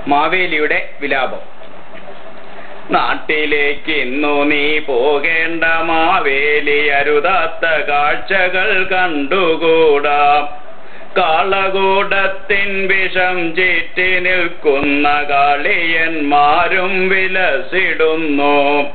മാവേലിയുടെ വിലാപം. നാട്ടിലേക്ക് ഇന്നു നീ പോകേണ്ട മാവേലി, അരുതാത്ത കാഴ്ചകൾ കണ്ടുകൂടാം. കാളകൂടത്തിൻ വിഷം ചീറ്റി നിൽക്കുന്ന കാളിയന്മാരും വിലസിടുന്നു.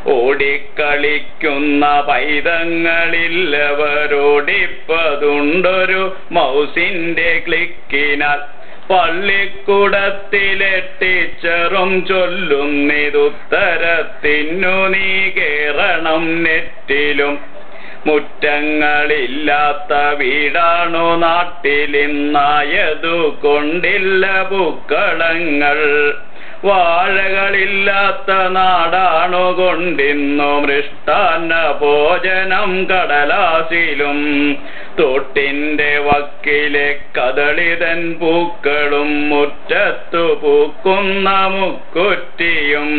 ഓടിക്കളിക്കുന്ന പൈതങ്ങളില്ലവരോടിപ്പതുണ്ടൊരു മൗസിന്റെ ക്ലിക്കിനാൽ. പള്ളിക്കുടത്തിലെ ടീച്ചറും ചൊല്ലുന്നിതുത്തരത്തിനു നീ കേറണം നെറ്റിലും. മുറ്റങ്ങളില്ലാത്ത വീടാണു നാട്ടിലിന്നായതു കൊണ്ടില്ല പൂക്കളങ്ങൾ. വാഴകളില്ലാത്ത നാടാണു കൊണ്ടിന്നു മൃഷ്ടാന്ന ഭോജനം കടലാസിലും. തോട്ടിന്റെ വക്കിലെ കദളിതൻ പൂക്കളും മുറ്റത്തു പൂക്കുന്ന മുക്കുറ്റിയും.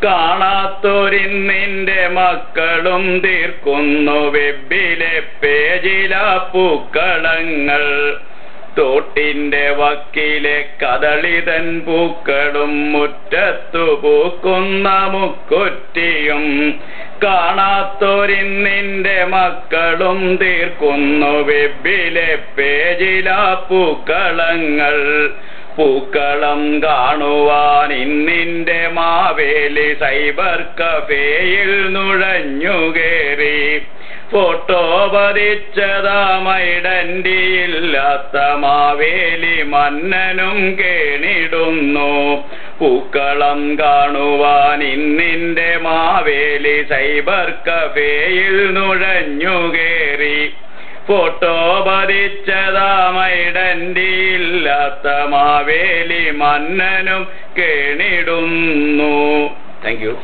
കാണാത്തൊരിന്നിന്റെ മക്കളും തീർക്കുന്നു വെബിലെ പേജിലാ പൂക്കളങ്ങൾ. തോട്ടിന്റെ വക്കിലെ കദളിതൻ പൂക്കളും മുറ്റത്തു പൂക്കുന്ന മുക്കുറ്റിയും. കാണാത്തൊരിന്നിന്റെ മക്കളും തീർക്കുന്നു വെബിലെ പേജിലാ പൂക്കളങ്ങൾ. പൂക്കളം കാണുവാൻ ഇന്നിന്റെ മാവേലി സൈബർ കഫേയിൽ നുഴഞ്ഞുകേറി. ഫോട്ടോ പതിച്ചതാമൈഡന്റിയില്ലാത്ത മാവേലി മന്നനും കേണിടുന്നു. പൂക്കളം കാണുവാൻ ഇന്നിന്റെ മാവേലി സൈബർ കഫേയിൽ നുഴഞ്ഞുകേറി. ഫോട്ടോ പതിച്ചതാമൈഡന്റിയില്ലാത്ത മാവേലി മന്നനും കേണിടുന്നു. Thank U.